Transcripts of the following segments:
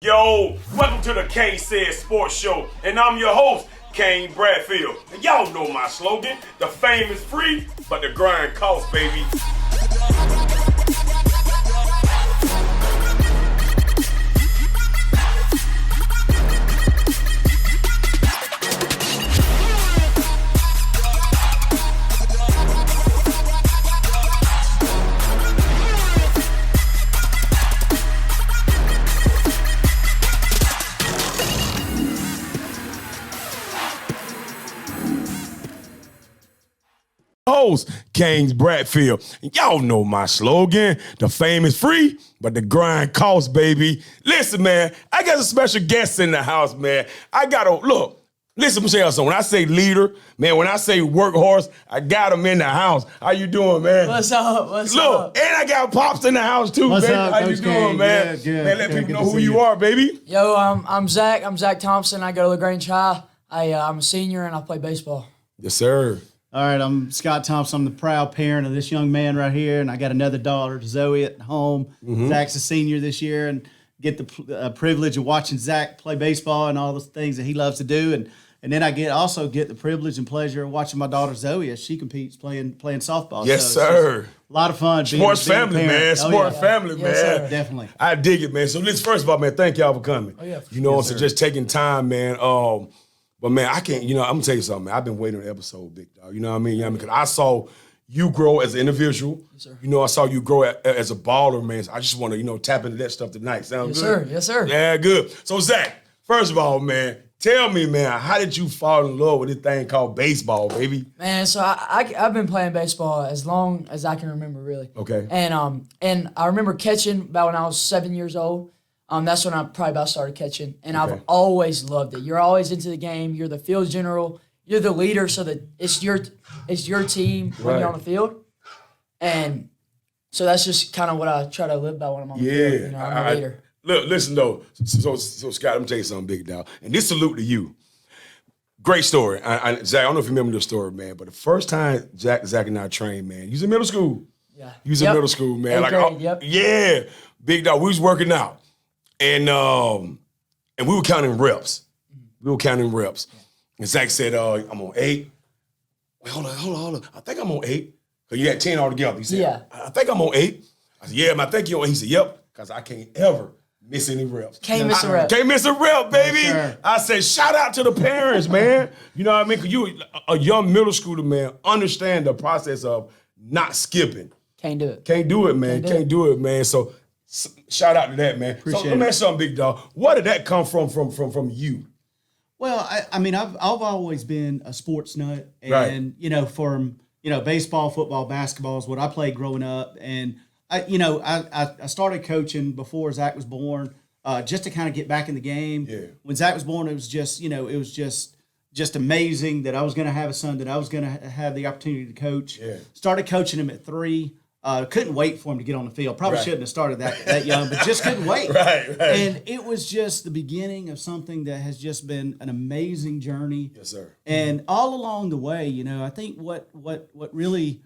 Yo, welcome to the KaneSaid Sports Show, and I'm your host, Kane Bradfield. And y'all know my slogan, the fame is free, but the grind costs, baby. Host, Kane Bradfield. Y'all know my slogan, the fame is free, but the grind costs, baby. Listen, man, I got a special guest in the house, man. Listen, Michelle, so when I say leader, man, when I say workhorse, I got him in the house. How you doing, man? What's up? What's up? And I got Pops in the house too, What's baby. up, How you Coach doing, Kane? man? Good. Man, let Good people to know who see you you. are, baby. Yo, I'm Zack. I'm Zack Thompson. I go to LaGrange High. I'm a senior and I play baseball. Yes, sir. All right, I'm Scott Thompson. I'm the proud parent of this young man right here, and I got another daughter, Zoe, at home. Zach's a senior this year, and get the privilege of watching Zach play baseball and all the things that he loves to do, and then I also get the privilege and pleasure of watching my daughter Zoe as she competes playing softball. Yes, so sir. A lot of fun. Sports being a family, parent. man. Oh, Sports yeah. family, Yes, man. sir. Definitely. I dig it, man. So listen, first of all, man, thank y'all for coming. Oh, yeah. You know, Yes, so sir. just taking time, man. But man, I can't, I'm gonna tell you something, man. I've been waiting on the episode, big dog. You know what I mean? Because I saw you grow as an individual. Yes, sir. I saw you grow as a baller, man. So I just want to, tap into that stuff tonight. Sound Yes, good? sir. Yes, sir. Yeah, good. So Zach, first of all, man, tell me, man, how did you fall in love with this thing called baseball, baby? Man, so I've been playing baseball as long as I can remember, really. Okay. And I remember catching about when I was 7 years old. That's when I probably about started catching, and Okay. I've always loved it. You're always into the game. You're the field general. You're the leader, so that it's your team when Right. you're on the field, and so that's just kind of what I try to live by when I'm on the Yeah. field. I'm a leader. Look, listen though. So Scott, I'm gonna tell you something, big dog. And this salute to you. Great story. Zach, I don't know if you remember the story, man, but the first time Zach and I trained, man, you was in middle school. Yeah. You was in Yep. middle school, man. Eighth grade, yep. Yeah, big dog. We was working out, and we were counting reps. And Zach said, "I'm on 8." Wait, hold on. I think I'm on 8. Cause you had 10 altogether. He said, Yeah. I think I'm on 8. I said, yeah, man, I think you're on. He said, yep, because I can't ever miss any reps. Can't miss a rep. Can't miss a rep, baby. Yes, sir. I said, shout out to the parents, man. You know what I mean? Because you, a young middle schooler, man, understand the process of not skipping. Can't do it. Can't do it, man. Can't Can't do it, man. So shout out to that, man. So Appreciate let me it. ask you something, big dog. Where did that come from you? Well, I mean, I've always been a sports nut, and Right. from baseball, football, basketball is what I played growing up, and I started coaching before Zach was born, just to kind of get back in the game. Yeah. When Zach was born, it was just amazing that I was going to have a son, that I was going to have the opportunity to coach. Yeah. Started coaching him at 3. Couldn't wait for him to get on the field. Probably Right. shouldn't have started that young, but just couldn't wait. Right. And it was just the beginning of something that has just been an amazing journey. Yes, sir. And all along the way, I think what really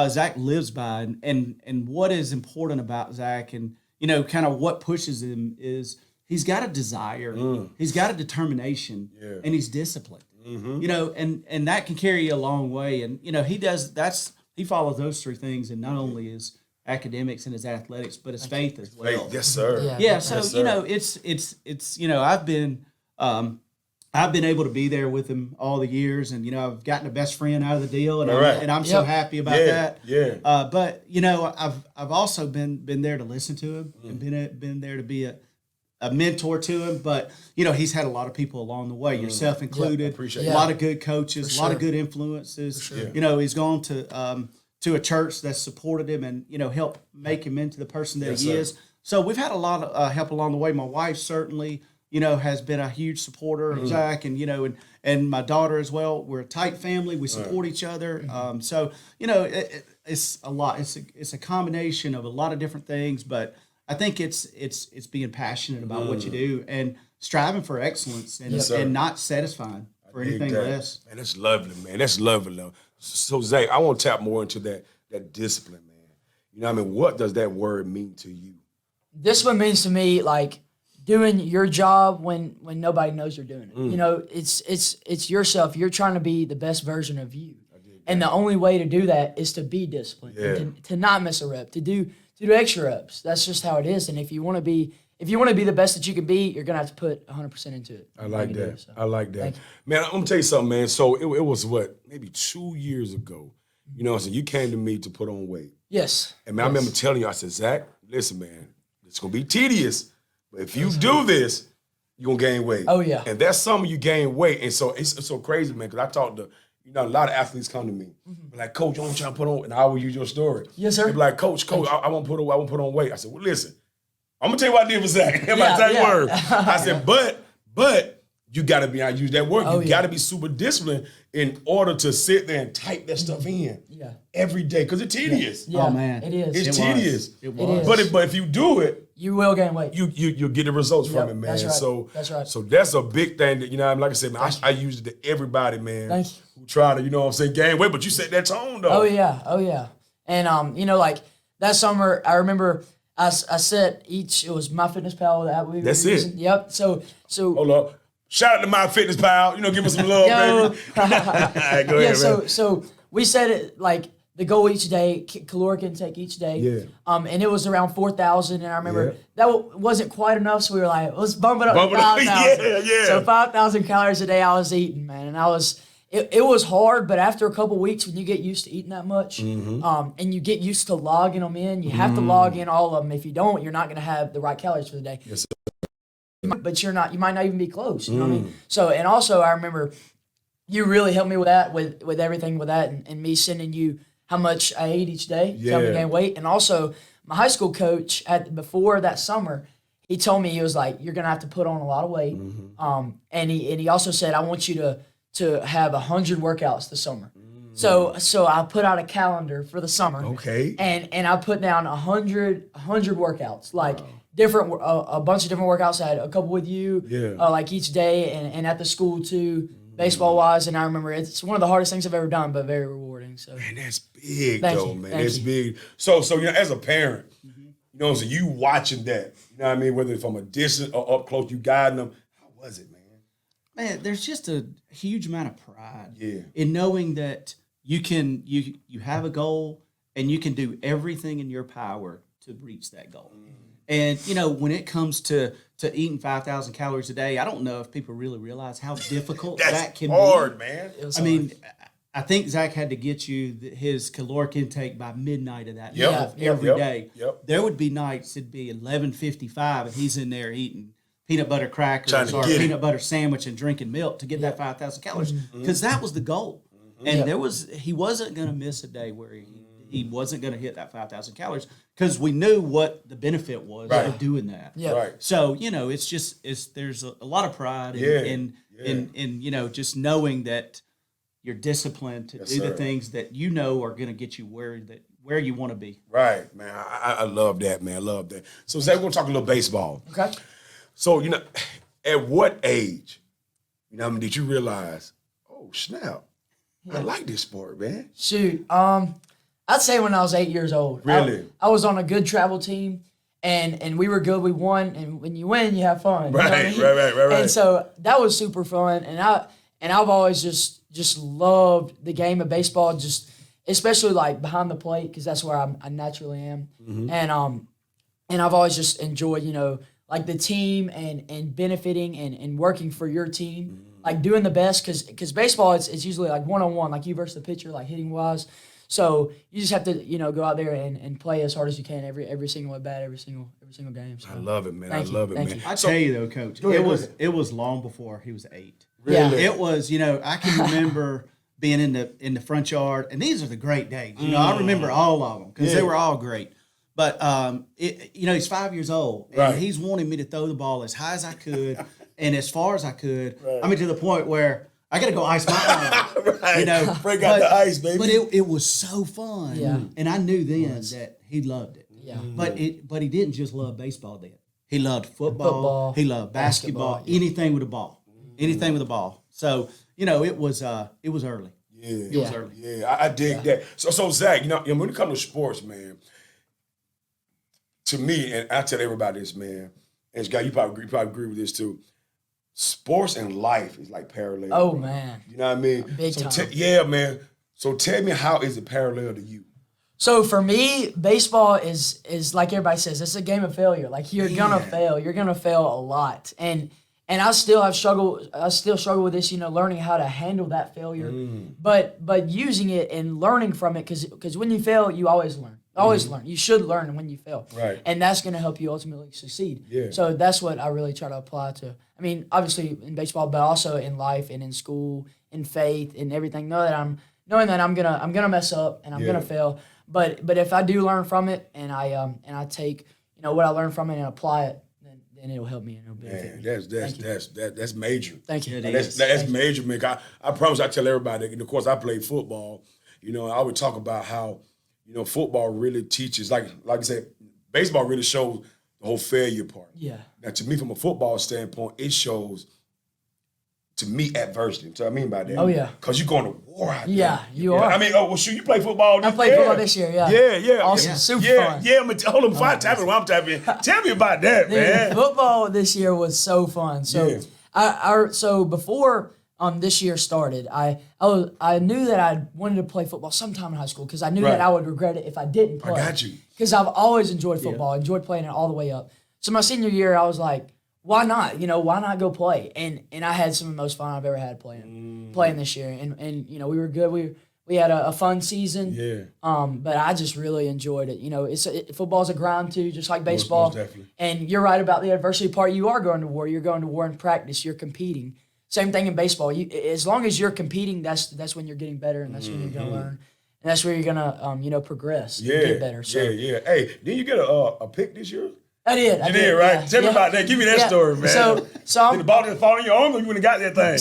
Zach lives by, and what is important about Zach, and kind of what pushes him, is he's got a desire, he's got a determination, Yeah. and he's disciplined. And that can carry you a long way. And he follows those 3 things, and not only his academics and his athletics, but his faith as well. Hey, yes, sir. Yeah. Yeah, so Yes, sir. it's I've been able to be there with him all the years, and I've gotten a best friend out of the deal, and Right. I'm so Yep. happy about Yeah, that. yeah. But I've also been there to listen to him, and been there to be a mentor to him. But he's had a lot of people along the way, yourself included. Appreciate a it. lot of good coaches, For a lot of sure. good influences. sure. He's gone to a church that supported him and helped make him into the person that Yes, he sir. is. So we've had a lot of help along the way. My wife certainly, has been a huge supporter of Zach, and and my daughter as well. We're a tight family. We support each other. So it's a lot. It's a combination of a lot of different things, but I think it's being passionate about what you do and striving for excellence, and Yes, sir. and not satisfying for anything Dig that. less. Man, that's lovely, man. That's lovely, though. So, Zach, I want to tap more into that discipline, man. What does that word mean to you? Discipline means to me like doing your job when nobody knows you're doing it. You know, it's yourself. You're trying to be the best version of you. And the only way to do that is to be disciplined, and to not miss a rep, to do extra reps. That's just how it is. And if you want to be the best that you can be, you're gonna have to put 100% into it. I like that. I like that. Man, I'm gonna tell you something, man. So it was maybe 2 years ago. You know what I'm saying? You came to me to put on weight. Yes. And man, I remember telling you, I said, Zach, listen, man, it's gonna be tedious. But if you do this, you're gonna gain weight. Oh yeah. And that's summer you gain weight. And so it's so crazy, man, because I talked to, a lot of athletes come to me. Like, Coach, I want you to put on, and I will use your story. Yes, sir. They be like, Coach, I want to put on weight. I said, well, listen, I'm gonna tell you what I did for Zach. Word. I said, but you gotta be, I use that word, you gotta be super disciplined in order to sit there and type that stuff in every day. Because it's tedious. Yeah. Oh man. It is. It's tedious. It was. But if you do it, you will gain weight. you'll get the results from it, man. That's right. So that's right. So that's a big thing that, like I said, man, I use it to everybody, man. Thank you. Who try to, gain weight, but you set that tone though. Oh yeah. And like that summer, I remember I set it was MyFitnessPal that we were That's using. it. Yep. So Hold up. Shout out to MyFitnessPal. Give us some love, baby. All right, go ahead, man. So we set it like the goal each day, caloric intake each day. Yeah. And it was around 4,000, and I remember that wasn't quite enough, so we were like, let's bump it up to 5,000. Yeah. So 5,000 calories a day I was eating, man, and it was hard, but after a couple weeks, when you get used to eating that much, and you get used to logging them in, you have to log in all of them. If you don't, you're not going to have the right calories for the day. Yes, sir. But you might not even be close. You know what I mean? So, and also I remember you really helped me with that, with everything with that, and me sending you how much I ate each day to help me gain weight. And also my high school coach before that summer, he told me, he was like, you're gonna have to put on a lot of weight. And he also said, I want you to have 100 workouts this summer. So I put out a calendar for the summer. Okay. And I put down 100 workouts, like different a bunch of different workouts. I had a couple with you, like each day, and at the school too, baseball wise. And I remember it's one of the hardest things I've ever done, but very rewarding. So man, that's big Thank though, you. man. Thank That's you. big. So as a parent, so you watching that, what I mean, whether it's from a distance or up close, you guiding them. How was it, man? Man, there's just a huge amount of pride Yeah. in knowing that you have a goal and you can do everything in your power to reach that goal. And when it comes to eating 5,000 calories a day, I don't know if people really realize how difficult that can hard, be. man. I mean, I think Zach had to get you his caloric intake by midnight of that Yep. night every day. Yep. There would be nights it'd be 11:55 and he's in there eating peanut butter crackers Trying to or a get it. peanut butter sandwich and drinking milk to get that 5,000 calories because that was the goal. And he wasn't going to miss a day where he wasn't going to hit that 5,000 calories because we knew what the benefit was of doing that. Yeah. Right. So, there's a lot of pride in just knowing that you're disciplined to do the things that are going to get you where you want to be. Right, man. I love that, man. I love that. So Zach, we're gonna talk a little baseball. okay. So, at what age, did you realize, oh snap, I like this sport, man? Shoot, I'd say when I was 8 years old. Really? I was on a good travel team, and we were good. We won, and when you win, you have fun. You know what I mean? Right. And so that was super fun, and I've always just loved the game of baseball, just especially like behind the plate because that's where I naturally am, and I've always just enjoyed like the team and benefiting and working for your team, like doing the best because baseball it's usually like one-on-one, like you versus the pitcher, like hitting wise. So you just have to go out there and play as hard as you can every single at bat, every single game. So. I love it, man. Thank I you. love it, Thank man. you. I tell you though, Coach, it was long before he was 8. Really? It was, I can remember being in the front yard, and these are the great days. I remember all of them because they were all great. But he's 5 years old, and he's wanting me to throw the ball as high as I could and as far as I could. Right. I mean, to the point where I got to go ice my arm. Right. Break out the ice, baby. But it was so fun. Yeah. And I knew then that he loved it. Yeah. But he didn't just love baseball then. He loved football. He loved basketball. Anything with a ball. Anything with a ball. So, it was early. Yeah. It was early. Yeah, I dig that. So Zach, when it comes to sports, man, to me, and I tell everybody this, man, and Scott, you probably agree with this too. Sports and life is like parallel. Oh, bro. man. You know what I mean? Big so time. Yeah, man. So tell me, how is it parallel to you? So for me, baseball is like everybody says, it's a game of failure. Like you're gonna fail. You're gonna fail a lot. And I still struggle with this, learning how to handle that failure. But using it and learning from it, because when you fail, you always learn. Always learn. You should learn when you fail. Right. And that's gonna help you ultimately succeed. Yeah. So that's what I really try to apply to. I mean, obviously in baseball, but also in life and in school, in faith and everything. Knowing that I'm gonna mess up and I'm gonna fail. But if I do learn from it and I take what I learned from it and apply it, then it'll help me and it'll benefit me. That's major. Thank you. That's major, man. I promise I tell everybody. And of course, I played football. I would talk about how football really teaches, like I said, baseball really shows the whole failure part. Yeah. Now, to me, from a football standpoint, it shows. To me, adversity. So I mean by that. Oh, yeah. Because you're going to war out there. Yeah, you are. I mean, you play football this I played football this year, yeah. Yeah. Awesome, super fun. Yeah, hold on, before I tap it, while I'm tapping, tell me about that, man. Football this year was so fun. So Yeah. so before this year started, I knew that I wanted to play football sometime in high school because I knew that I would regret it if I didn't play. I got you. Because I've always enjoyed football, enjoyed playing it all the way up. So my senior year, I was like, why not? Why not go play? And I had some of the most fun I've ever had playing this year. And we were good. We had a fun season. Yeah. But I just really enjoyed it. Football's a grind too, just like baseball. Most definitely. And you're right about the adversity part. You are going to war. You're going to war in practice. You're competing. Same thing in baseball. As long as you're competing, that's when you're getting better, and that's when you're going to learn, and that's where you're going to progress. And get better. So. Yeah. Hey, didn't you get a pick this year? I did. You did, right? Yeah, Tell me about that. Give me that story, man. So did the ball just fall in your arm, or you wouldn't have got that thing?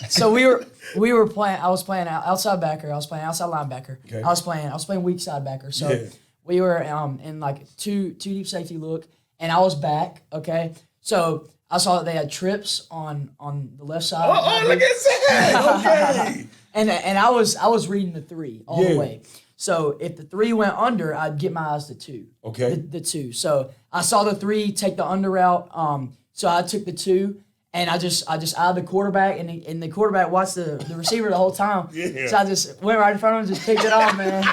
So we were playing. I was playing outside backer. I was playing outside linebacker. Okay. I was playing weak side backer. So we were in like two deep safety look, and I was back. Okay, so I saw that they had trips on the left side. Oh, look at that. Okay. and I was reading the 3 all the way. So if the 3 went under, I'd get my eyes to 2. Okay. The 2. So I saw the 3 take the under route. So I took the 2, and I just eyed the quarterback, and the quarterback watched the receiver the whole time. Yeah. So I just went right in front of him, and just picked it off, man.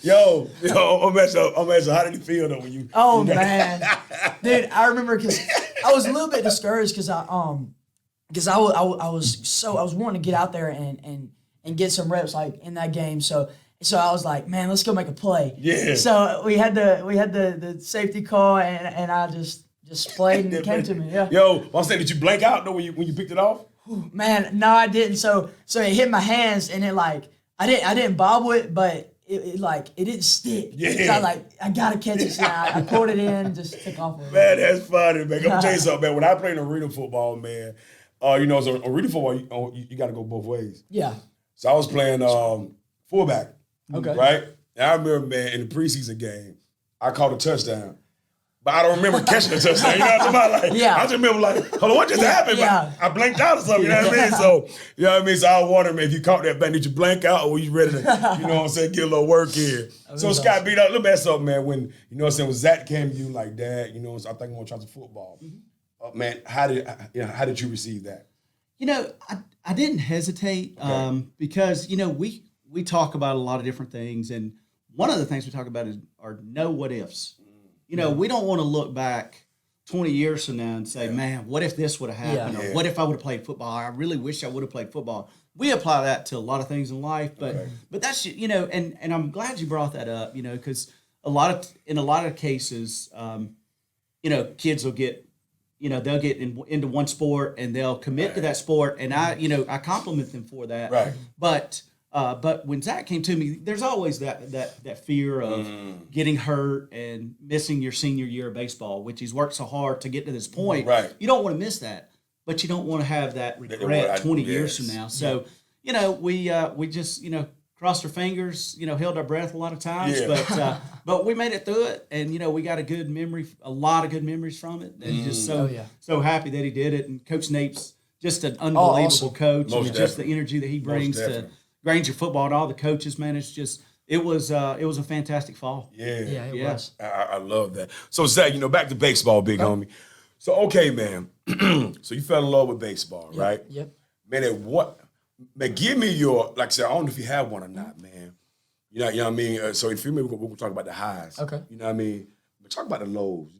Yo, I'm asking, how did it feel though when you? Oh man, dude, I remember because I was a little bit discouraged because I was wanting to get out there and get some reps like in that game. So I was like, man, let's go make a play. Yeah. So we had the safety call, and I just played, and it came to me. Yeah. Yo, I'm saying, did you blank out though when you picked it off? Man, no, I didn't. So it hit my hands, and it I didn't bobble it, but it didn't stick. Yeah. So I gotta catch it. So I pulled it in, just took off with it. Man, that's funny, man. I'm gonna tell you something, man. When I played arena football, man, so arena football, you got to go both ways. Yeah. So I was playing fullback. Okay. Right? And I remember, man, in the preseason game, I caught a touchdown. But I don't remember catching the touchdown. You know what I'm talking about? I just remember hold on, what just happened? Yeah. I blanked out or something, you know what I mean? So, you know what I mean? So I was wondering, man, if you caught that bang, did you blank out or were you ready to, get a little work in? So Scott beat up, look at something, man, when, when Zack came to you like, Dad, so I think I'm going to try some football. Man, how did you receive that? I didn't hesitate because, we talk about a lot of different things. And one of the things we talk about are no what ifs. We don't want to look back 20 years from now and say, man, what if this would have happened? Or what if I would have played football? I really wish I would have played football. We apply that to a lot of things in life, but that's, and I'm glad you brought that up, because in a lot of cases, kids will get, they'll get into one sport and they'll commit to that sport. And I compliment them for that. Right. But when Zack came to me, there's always that fear of getting hurt and missing your senior year of baseball, which he's worked so hard to get to this point. Right. You don't want to miss that, but you don't want to have that regret 20 years from now. So, we just, crossed our fingers, held our breath a lot of times, but we made it through it, and we got a lot of good memories from it, and just so happy that he did it. And Coach Nape's just an unbelievable coach, and just the energy that he brings to Granger football and all the coaches, man. It's just it was a fantastic fall. Yeah, it was. I love that. So Zack, back to baseball, big homie. So okay, man. So you fell in love with baseball, right? Yep. Man, man, give me your, like I said, I don't know if you have one or not, man. You know what I mean? So if you maybe we'll talk about the highs. Okay. You know what I mean? But talk about the lows.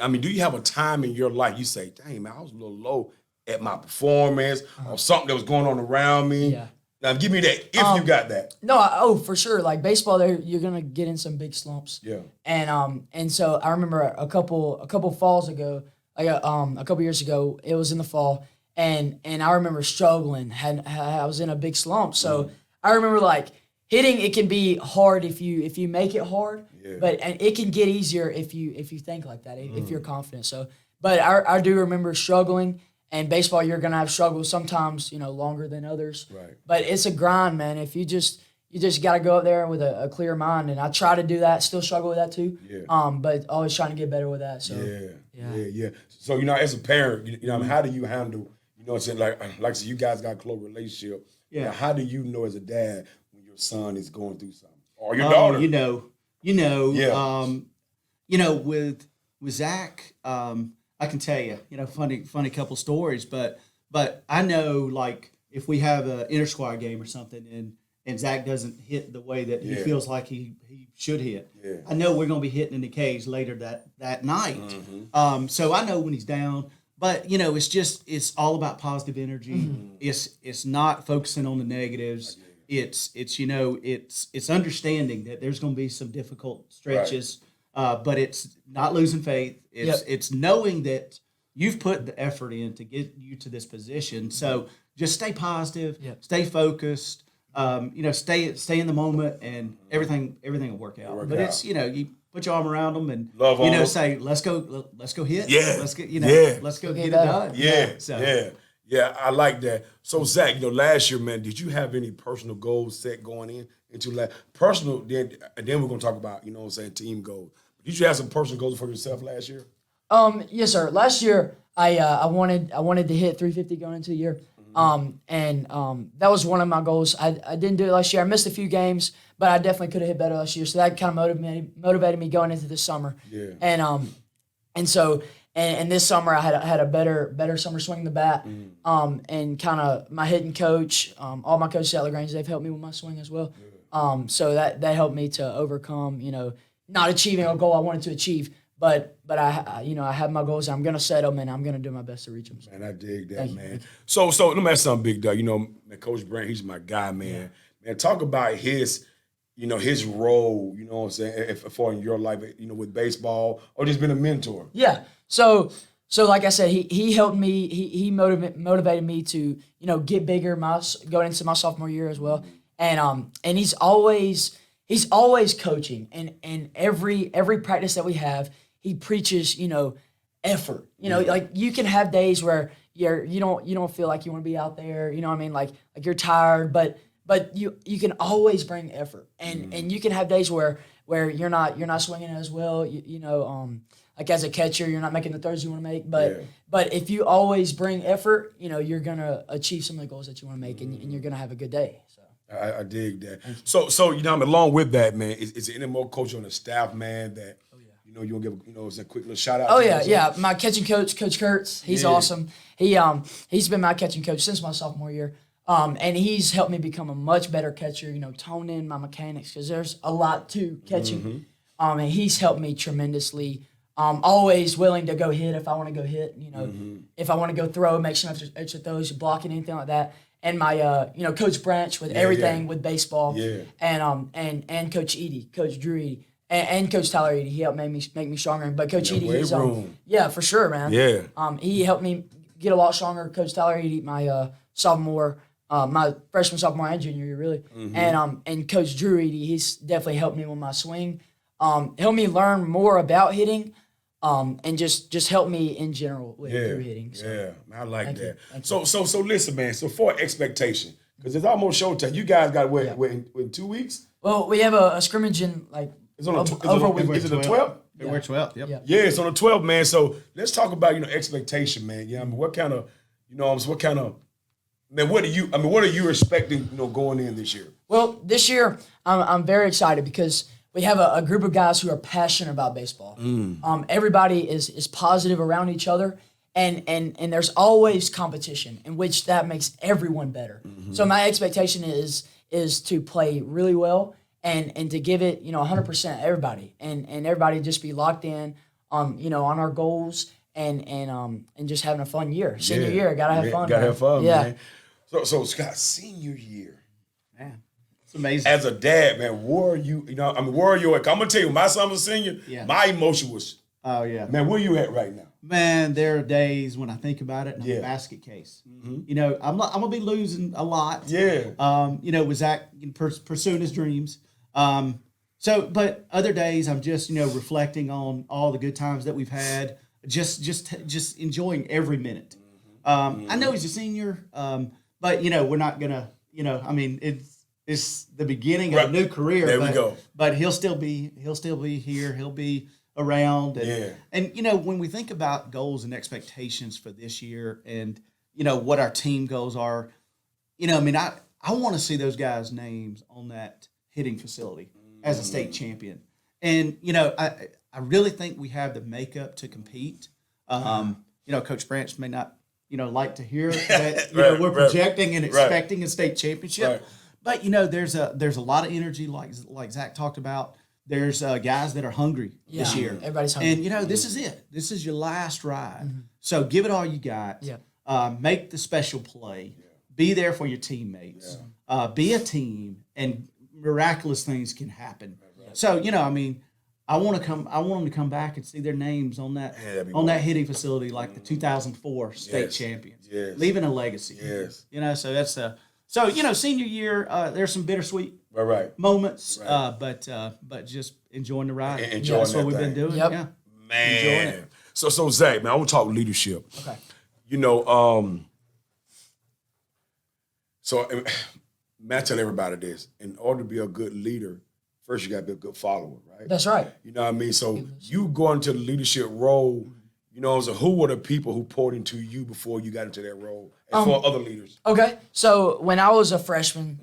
I mean, do you have a time in your life you say, dang, man, I was a little low at my performance or something that was going on around me? Yeah. Now, give me that if you got that. No, for sure. Like baseball, there you're gonna get in some big slumps. Yeah. And so I remember a couple falls ago, like a couple years ago, it was in the fall, and I remember struggling. I was in a big slump. So I remember like hitting. It can be hard if you make it hard, but it can get easier if you think like that, if you're confident. So, but I do remember struggling. And baseball, you're gonna have struggles sometimes, longer than others. Right. But it's a grind, man. If you just got to go up there with a clear mind, and I try to do that. Still struggle with that too. Yeah. But always trying to get better with that. So. Yeah. So as a parent, how do you handle, what I'm saying, like I said, you guys got a close relationship. Yeah. Now, how do you know as a dad when your son is going through something or your daughter? With Zack, I can tell you, funny couple stories, but I know like if we have an inter squad game or something and Zack doesn't hit the way that he feels like he should hit, I know we're gonna be hitting in the K's later that night. So I know when he's down, but it's all about positive energy. It's not focusing on the negatives. It's understanding that there's gonna be some difficult stretches. Right. But it's not losing faith. It's knowing that you've put the effort in to get you to this position. So just stay positive, stay focused, stay in the moment, and everything will work out. It's you put your arm around them and love on them. Say let's go hit. Yeah. Let's get let's go get it done. done. Yeah, I like that. So Zack, last year, man, did you have any personal goals set going into personal? Then we're gonna talk about team goals. Did you have some personal goals for yourself last year? Yes, sir. Last year, I wanted to hit 350 going into the year, and that was one of my goals. I didn't do it last year. I missed a few games, but I definitely could have hit better last year. So that kind of motivated me going into this summer. Yeah. And so this summer I had a better summer swinging the bat, and kind of my hitting coach, all my coaches at LaGrange, they've helped me with my swing as well. So that helped me to overcome, not achieving a goal I wanted to achieve, but I have my goals and I'm gonna set them and I'm gonna do my best to reach them. Man, I dig that, man. So let me ask something, Big Dog. Coach Brand, he's my guy, man. Man, talk about his role. What I'm saying, for in your life, with baseball or just being a mentor. Yeah. So like I said, he helped me. He motivated me to get bigger going into my sophomore year as well, and he's always coaching, and every practice that we have, he preaches, effort. Like you can have days where you don't feel like you want to be out there, you know what I mean? Like you're tired, but you can always bring effort, and you can have days where you're not swinging as well, like as a catcher, you're not making the throws you want to make, but if you always bring effort, you're gonna achieve some of the goals that you want to make, and you're gonna have a good day. So. I dig that. So along with that, man, is there any more coach on the staff, man, that you want to give a quick little shout out? Oh yeah. My catching coach, Coach Kurtz, he's awesome. He's been my catching coach since my sophomore year. And he's helped me become a much better catcher, tone in my mechanics, because there's a lot to catching. And he's helped me tremendously. Always willing to go hit if I want to go hit, if I want to go throw, make some extra throws, blocking, anything like that. And my Coach Branch with everything with baseball, and Coach Edie, Coach Drew Edie, and Coach Tyler Edie. He helped make me stronger. But Coach Edie, he's for sure, man. Yeah. He helped me get a lot stronger. Coach Tyler Edie, my sophomore, my freshman, sophomore, and junior year, really. And Coach Drew Edie, he's definitely helped me with my swing. Helped me learn more about hitting. And just help me in general with through hitting. So. I like that. So listen, man. So for expectation, because it's almost showtime. You guys got in 2 weeks? Well, we have a scrimmage in it's on is it the 12th? We're 12th. Yep. Yeah, it's on the 12th, man. So let's talk about expectation, man. Yeah, I mean, what kind of man? What are you expecting? Going in this year? Well, this year I'm very excited because we have a group of guys who are passionate about baseball. Everybody is positive around each other, and there's always competition, in which that makes everyone better. So my expectation is to play really well and to give it 100% everybody, and everybody just be locked in on our goals and just having a fun year. Senior year, gotta have fun. Gotta man. have fun, Yeah. man. So Scott, senior year. Man, it's amazing. As a dad, man, where are you? Where are you at? I'm gonna tell you, my son was a senior. Yeah. My emotion was, Oh yeah, man, where you at right now? man. There are days when I think about it, and I'm Yeah. a basket case. I'm gonna be losing a lot. Yeah. With Zack pursuing his dreams. But other days I'm just reflecting on all the good times that we've had, just enjoying every minute. I know he's a senior, but we're not gonna. It's the beginning of a new career. There we go. But he'll still be here. He'll be around. And when we think about goals and expectations for this year, and what our team goals are, I want to see those guys' names on that hitting facility as a state champion. And I really think we have the makeup to compete. Coach Branch may not like to hear that we're projecting and expecting a state championship. Right. But there's a lot of energy, like Zack talked about. There's guys that are hungry this year. Everybody's hungry. And this is it. This is your last ride. So give it all you got. Yeah. Make the special play. Be there for your teammates. Be a team, and miraculous things can happen. So I want them to come back and see their names on that that hitting facility, like the 2004 state champions, leaving a legacy. Yes. So that's senior year. There's some bittersweet Right. moments, but just enjoying the ride. Enjoying That's what that we've been thing. doing. Yep. Yeah, Man. enjoying it. So Zack, man, I want to talk leadership. Okay. So man, I tell everybody this: in order to be a good leader, first you got to be a good follower, right? That's right. You know what I mean? So you go into the leadership role. So who were the people who poured into you before you got into that role, and for other leaders? Okay. So when I was a freshman,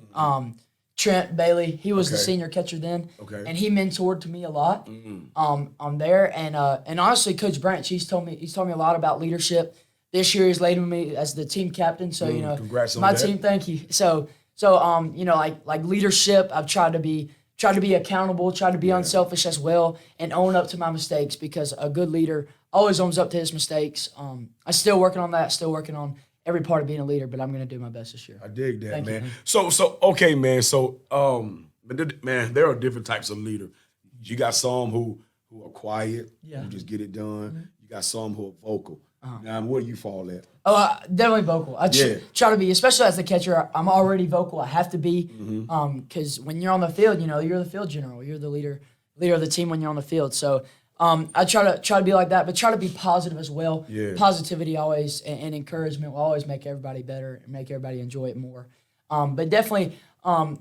Trent Bailey, he was the senior catcher then, and he mentored to me a lot. There, and honestly, Coach Branch, he's told me a lot about leadership. This year, he's laid with me as the team captain. So congrats on my that. team. Thank you. So like leadership, I've tried to be accountable, try to be unselfish as well, and own up to my mistakes, because a good leader always owns up to his mistakes. I'm still working on that, still working on every part of being a leader, but I'm going to do my best this year. I dig that, Thank you. man. So okay, man. So man, there are different types of leader. You got some who are quiet, who just get it done. You got some who are vocal. Now, where do you fall at? Oh, definitely vocal. I try to be, especially as the catcher. I'm already vocal. I have to be, because when you're on the field, you're the field general. You're the leader of the team when you're on the field. So I try to be like that, but try to be positive as well. Yeah. Positivity always and encouragement will always make everybody better and make everybody enjoy it more. But definitely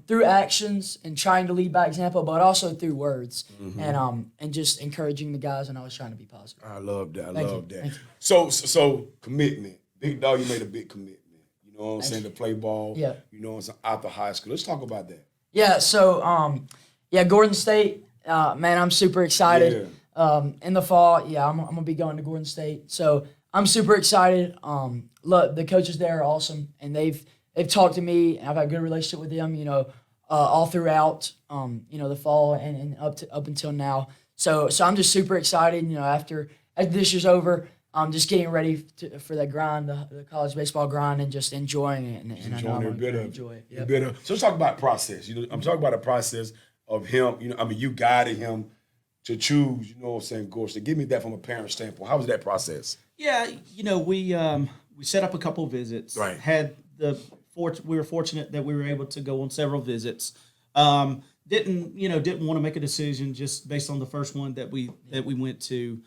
through actions and trying to lead by example, but also through words and just encouraging the guys and always trying to be positive. I love that. Thank you. Love that. Thank you. So commitment. Big dog, you made a big commitment. You know what I'm saying? To play ball. Yeah. You know what I'm saying? After high school. Let's talk about that. Yeah, so Gordon State, man, I'm super excited. In the fall, I'm gonna be going to Gordon State. So I'm super excited. Look, the coaches there are awesome, and they've talked to me. I've had a good relationship with them, all throughout the fall and up until now. So I'm just super excited, after this year's over. I'm just getting ready for that grind, the college baseball grind, and just enjoying it. And I know I'm going to enjoy it. Yep. So let's talk about process. I'm talking about the process of him. You guided him to choose. Coach. So give me that from a parent standpoint. How was that process? Yeah, we set up a couple of visits. Right. We were fortunate that we were able to go on several visits. Didn't want to make a decision just based on the first one that we went to.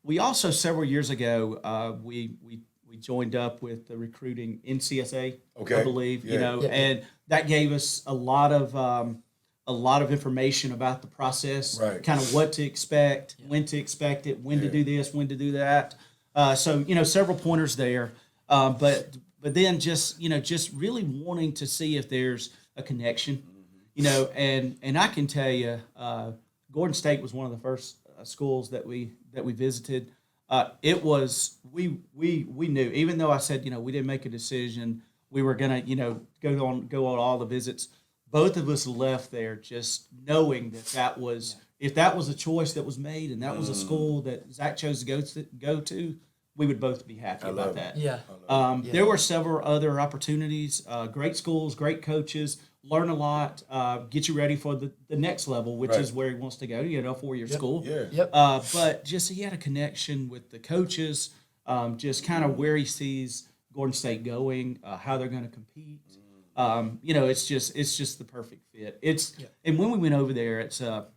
We also, several years ago, we joined up with the recruiting NCSA, I believe, and that gave us a lot of information about the process, kind of what to expect, when to expect it, when to do this, when to do that. So several pointers there, but then just really wanting to see if there's a connection, And I can tell you, Gordon State was one of the first schools that we visited. It was we knew, even though I said we didn't make a decision, we were gonna go on all the visits. Both of us left there just knowing that was, if that was a choice that was made and that was a school that Zack chose to go to, we would both be happy about that. Yeah. There were several other opportunities, great schools, great coaches, learn a lot, get you ready for the next level, which is where he wants to go, 4-year school. Yeah. Yep. But just he had a connection with the coaches, just kind of where he sees Gordon State going, how they're going to compete. It's just the perfect fit. And when we went over there, it's a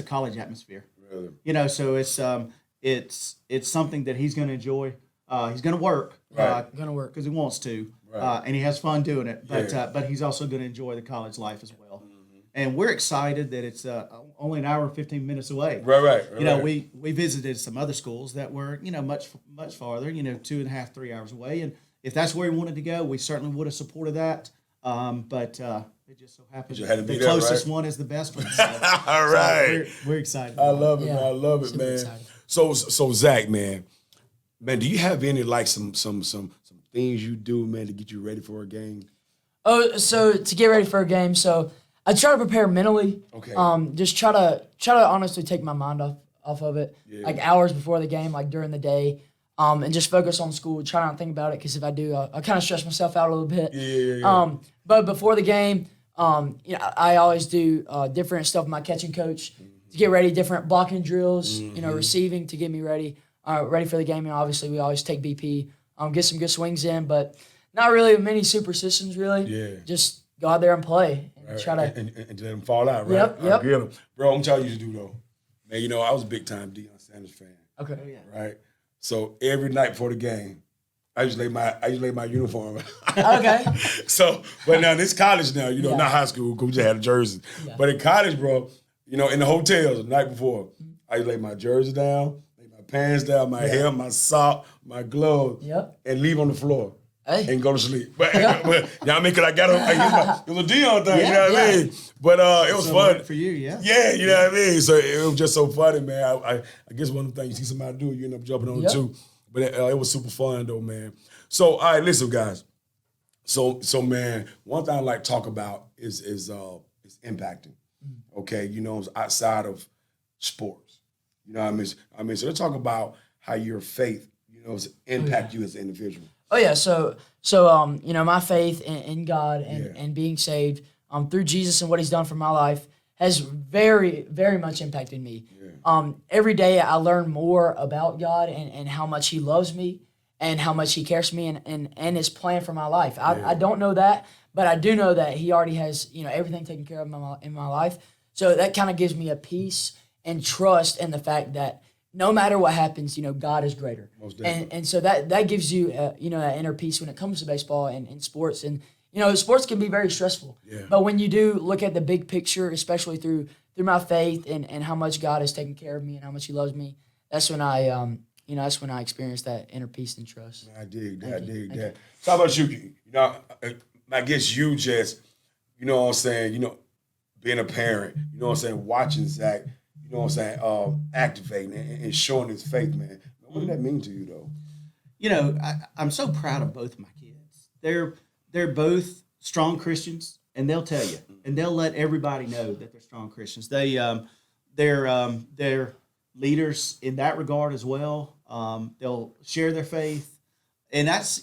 college atmosphere. Really? So it's something that he's going to enjoy. He's going to work. Gonna work because he wants to, and he has fun doing it. But he's also going to enjoy the college life as well. And we're excited that it's only an hour and 15 minutes away. Right. We visited some other schools that were much farther, 2.5, 3 hours away. And if that's where he wanted to go, we certainly would have supported that. But it just so happens the closest one is the best one. So, All right. So we're excited. I love it, man. I love it, Super man. excited. So Zack, man, do you have any some things you do, man, to get you ready for a game? Oh, so to get ready for a game, so I try to prepare mentally. Okay. Just try to honestly take my mind off of it, like hours before the game, like during the day, and just focus on school. Try not to think about it, because if I do, I'll kind of stress myself out a little bit. Yeah. But before the game, I always do different stuff with my catching coach to get ready, different blocking drills, receiving to get me ready for the game. And obviously, we always take BP, get some good swings in, but not really many superstitions, really. Yeah. Just go out there and play and try to. And let them fall out, right? Yep. I get them. Bro, I'm telling you to do, though. Man, I was a big-time Deion Sanders fan. Okay. Right? So every night before the game, I just lay my uniform. Okay. So, but now this college now, not high school, because we just had a jersey. Yeah. But in college, bro, in the hotels the night before, I just lay my jersey down, lay my pants down, my hair, my sock, my gloves, and leave on the floor. Hey. And go to sleep. But because I got it was a Deion thing, you know what I mean? But it was fun. For you, yeah. Yeah, you know what I mean? So it was just so funny, man. I guess one of the things you see somebody do, you end up jumping on it too. But it was super fun though, man. So, all right, listen, guys. So man, one thing I like to talk about is impacting. Okay, outside of sports. You know what I mean? So let's talk about how your faith, impact you as an individual. Oh yeah, so my faith in God and being saved through Jesus and what He's done for my life has very, very much impacted me. Yeah. Every day I learn more about God and how much He loves me and how much He cares for me and His plan for my life. I don't know that, but I do know that He already has everything taken care of in my life. So that kind of gives me a peace and trust in the fact that no matter what happens, God is greater. And so that gives you, that inner peace when it comes to baseball and sports. And, sports can be very stressful. Yeah. But when you do look at the big picture, especially through my faith and how much God has taken care of me and how much He loves me, that's when I experience that inner peace and trust. I dig that. So how about you? I guess you just, being a parent, watching Zack, activating and showing his faith, man. What did that mean to you, though? I'm so proud of both of my kids. They're both strong Christians, and they'll tell you, and they'll let everybody know that they're strong Christians. They're leaders in that regard as well. They'll share their faith, and that's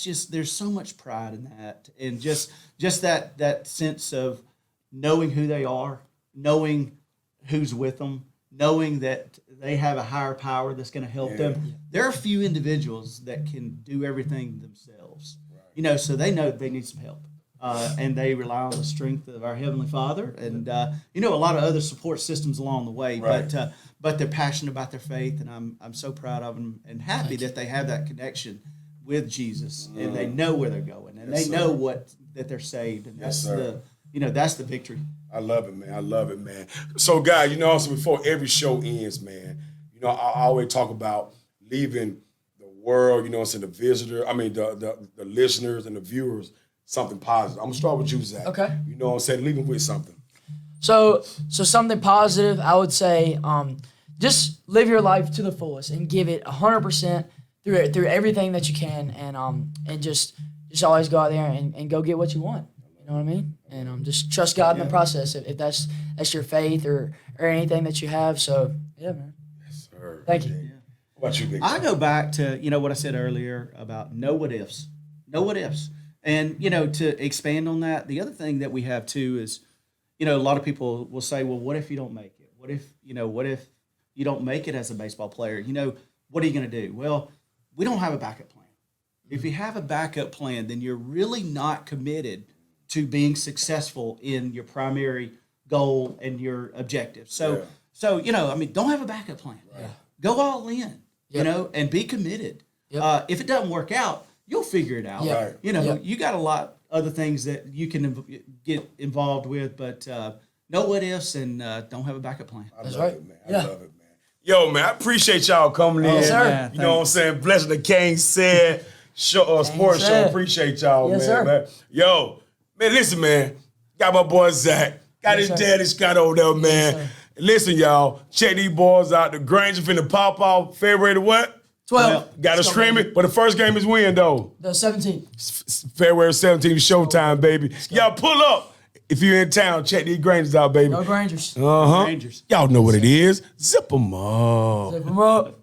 just there's so much pride in that, and just that sense of knowing who they are, knowing who's with them, knowing that they have a higher power that's going to help them. Yeah. There are a few individuals that can do everything themselves, so they know they need some help. And they rely on the strength of our Heavenly Father and, a lot of other support systems along the way. Right. But they're passionate about their faith, and I'm so proud of them and happy that they have that connection with Jesus, and they know where they're going, and they know that they're saved, and that's that's the victory. I love it, man. So, guys, also before every show ends, man, I always talk about leaving the world, the visitor, the listeners and the viewers something positive. I'm gonna start with you, Zach. Okay. You know what I'm saying? Leave him with something. So something positive, I would say, just live your life to the fullest and give it 100% through everything that you can, and just always go out there and go get what you want. You know what I mean? And just trust God in the process if that's your faith or anything that you have. So yeah, man. Yes, sir. Thank you. What about you, Big I Zach? go back to, what I said earlier about no what ifs. No what ifs. And, to expand on that, the other thing that we have too is, a lot of people will say, well, what if you don't make it? What if you don't make it as a baseball player? What are you going to do? Well, we don't have a backup plan. If you have a backup plan, then you're really not committed to being successful in your primary goal and your objective. So, don't have a backup plan. Right. Go all in, and be committed. Yep. If it doesn't work out, you'll figure it out. Yep. Right. You got a lot other things that you can get involved with, but no what ifs and don't have a backup plan. That's right. It, man. Yeah. I love it, man. Yo, man, I appreciate y'all coming in. sir. Man, You know what I'm saying? Blessing the KaneSaid sports show. Said. Appreciate y'all, Yes, man, sir. man. Yo, man, listen, man. Got my boy Zack. Got Yes, his sir. daddy Scott over there, man. sir. Listen, y'all. Check these boys out. The Grange finna pop off February the what? 12. Got to stream it, but the first game is when, though? The 17th. February 17th, showtime, baby. Y'all pull up. If you're in town, check these Granges out, baby. No Grangers. Uh-huh. Rangers. Y'all know what it is. Zip them up. Zip 'em up.